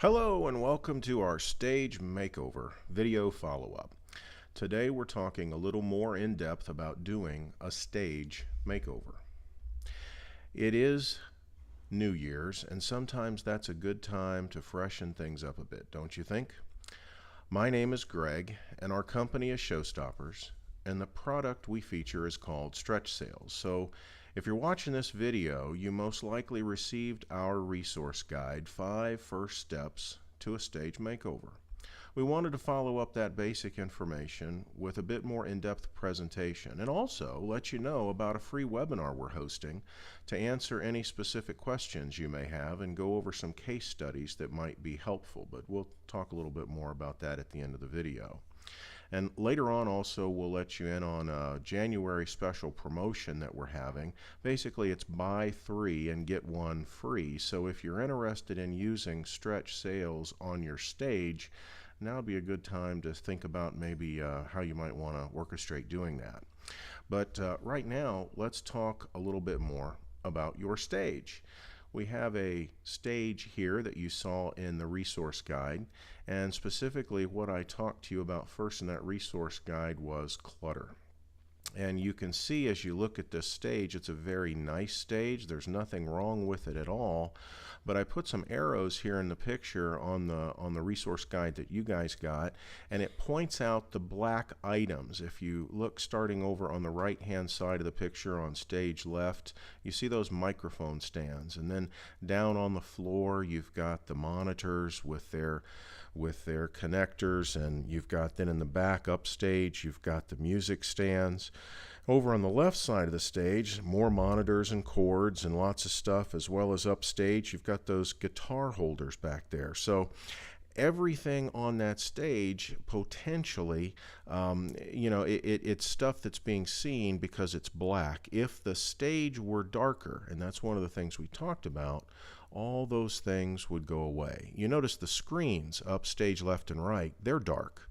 Hello and welcome to our stage makeover video follow-up. Today we're talking a little more in depth about doing a stage makeover. It is New Year's, and sometimes that's a good time to freshen things up a bit, don't you think? My name is Greg and our company is Showstoppers, and the product we feature is called Stretch Sails. So if you're watching this video, you most likely received our resource guide, 5 First Steps to a Stage Makeover. We wanted to follow up that basic information with a bit more in-depth presentation and also let you know about a free webinar we're hosting to answer any specific questions you may have and go over some case studies that might be helpful, but we'll talk a little bit more about that at the end of the video. And later on also we'll let you in on a January special promotion that we're having. Basically it's buy 3 and get 1 free. So if you're interested in using stretch sails on your stage, now would be a good time to think about maybe how you might want to orchestrate doing that. But right now let's talk a little bit more about your stage. We have a stage here that you saw in the resource guide, and specifically what I talked to you about first in that resource guide was clutter. And you can see as you look at this stage, it's a very nice stage. There's nothing wrong with it at all. But I put some arrows here in the picture on the resource guide that you guys got, and it points out the black items. If you look starting over on the right hand side of the picture on stage left, you see those microphone stands, and then down on the floor you've got the monitors with their connectors, and you've got then in the back upstage you've got the music stands. Over on the left side of the stage, more monitors and cords and lots of stuff, as well as upstage you've got those guitar holders back there. So everything on that stage potentially, it's stuff that's being seen because it's black. If the stage were darker, and that's one of the things we talked about, all those things would go away. You notice the screens upstage left and right, they're dark.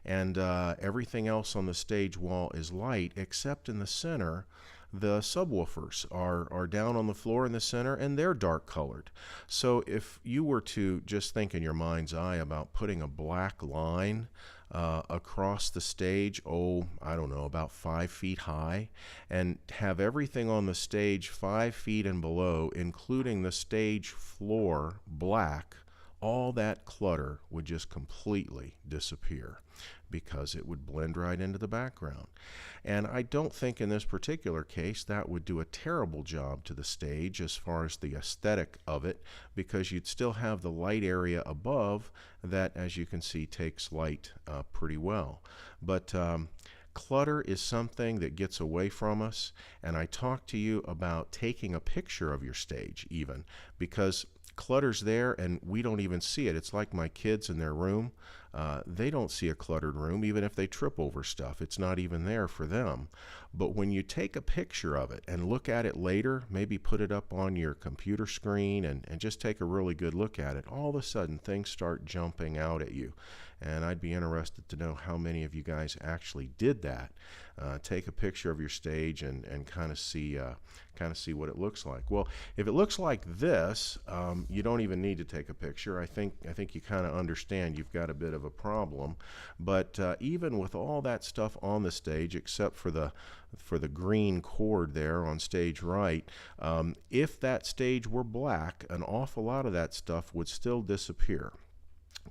And everything else on the stage wall is light, except in the center. The subwoofers are down on the floor in the center, and they're dark colored. So if you were to just think in your mind's eye about putting a black line across the stage, I don't know, about 5 feet high, and have everything on the stage 5 feet and below, including the stage floor, black, all that clutter would just completely disappear because it would blend right into the background. And I don't think in this particular case that would do a terrible job to the stage as far as the aesthetic of it, because you'd still have the light area above that, as you can see, takes light pretty well. But clutter is something that gets away from us, and I talked to you about taking a picture of your stage even, because clutter's there and we don't even see it. It's like my kids in their room. They don't see a cluttered room even if they trip over stuff. It's not even there for them. But when you take a picture of it and look at it later, maybe put it up on your computer screen and just take a really good look at it, all of a sudden things start jumping out at you. And I'd be interested to know how many of you guys actually did that. Take a picture of your stage and kind of see what it looks like. Well, if it looks like this, you don't even need to take a picture. I think you kind of understand you've got a bit of a problem. But even with all that stuff on the stage, except for the green cord there on stage right, if that stage were black, an awful lot of that stuff would still disappear.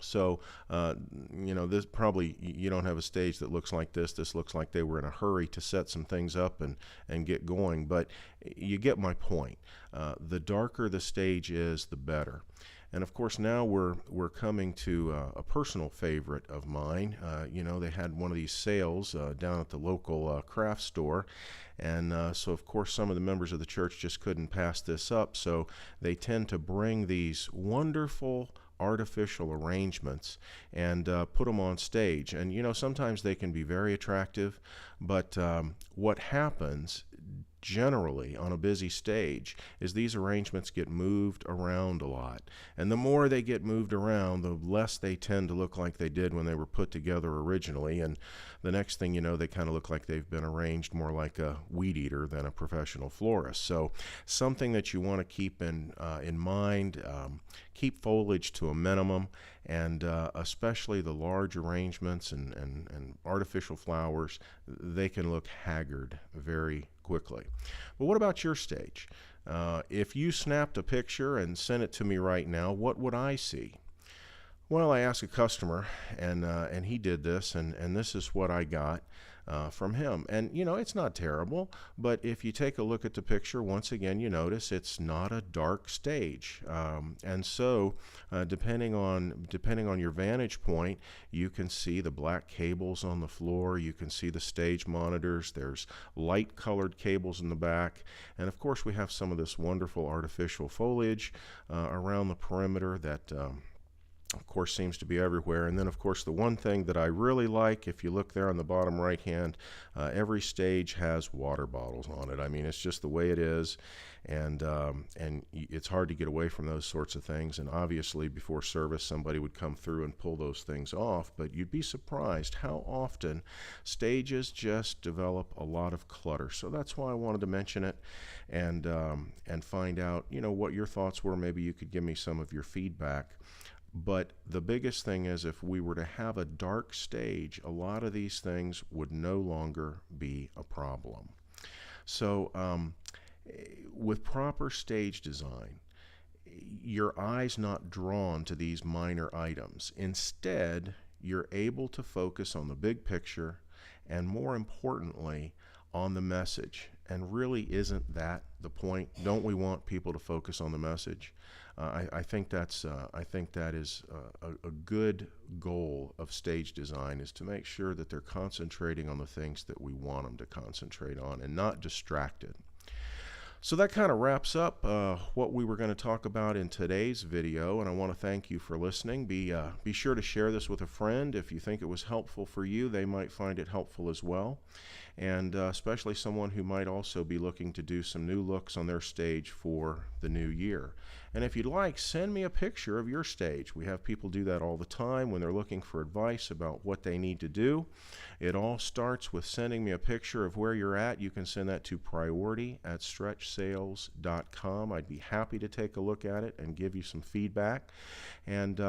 So, this probably, you don't have a stage that looks like this. This looks like they were in a hurry to set some things up and get going, but you get my point. The darker the stage is, the better. And of course now we're coming to a personal favorite of mine. They had one of these sales down at the local craft store, and so of course some of the members of the church just couldn't pass this up, so they tend to bring these wonderful artificial arrangements and put them on stage. And sometimes they can be very attractive, but what happens generally on a busy stage is these arrangements get moved around a lot. And the more they get moved around, the less they tend to look like they did when they were put together originally. And the next thing you know, they kind of look like they've been arranged more like a weed eater than a professional florist. So something that you want to keep in mind, keep foliage to a minimum, and especially the large arrangements and artificial flowers, they can look haggard very quickly. But what about your stage? If you snapped a picture and sent it to me right now, what would I see? Well, I asked a customer, and he did this, and this is what I got from him. And you know, it's not terrible, but if you take a look at the picture, once again, you notice it's not a dark stage. And so, depending on your vantage point, you can see the black cables on the floor. You can see the stage monitors. There's light-colored cables in the back, and of course, we have some of this wonderful artificial foliage around the perimeter that of course seems to be everywhere. And then of course the one thing that I really like, if you look there on the bottom right hand, every stage has water bottles on it. I mean, it's just the way it is, and it's hard to get away from those sorts of things. And obviously before service somebody would come through and pull those things off, but you'd be surprised how often stages just develop a lot of clutter. So that's why I wanted to mention it, and find out, you know, what your thoughts were. Maybe you could give me some of your feedback. But the biggest thing is, if we were to have a dark stage, a lot of these things would no longer be a problem. So with proper stage design, your eye's not drawn to these minor items. Instead, you're able to focus on the big picture, and more importantly, on the message. And really, isn't that the point? Don't we want people to focus on the message? I think that is a good goal of stage design, is to make sure that they're concentrating on the things that we want them to concentrate on and not distracted. So that kind of wraps up what we were going to talk about in today's video, and I want to thank you for listening. Be sure to share this with a friend. If you think it was helpful for you, they might find it helpful as well, and especially someone who might also be looking to do some new looks on their stage for the new year. And if you'd like, send me a picture of your stage. We have people do that all the time when they're looking for advice about what they need to do. It all starts with sending me a picture of where you're at. You can send that to priority@stretchsales.com. I'd be happy to take a look at it and give you some feedback. And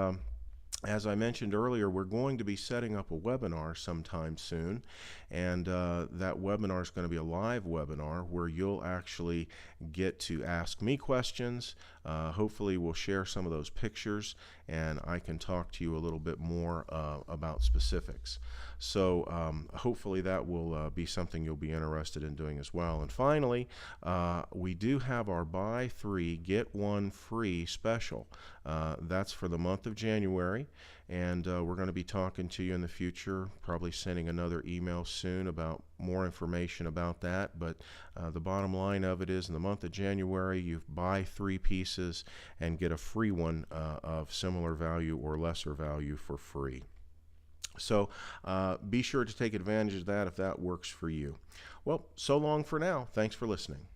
as I mentioned earlier, we're going to be setting up a webinar sometime soon, and that webinar is going to be a live webinar where you'll actually get to ask me questions. Hopefully we'll share some of those pictures, and I can talk to you a little bit more about specifics. So hopefully that will be something you'll be interested in doing as well. And finally, we do have our buy 3 get 1 free special. That's for the month of January, and we're going to be talking to you in the future, probably sending another email soon about more information about that. But the bottom line of it is, in the month of January, you buy 3 pieces and get a free one of similar value or lesser value for free. So be sure to take advantage of that if that works for you. Well, so long for now. Thanks for listening.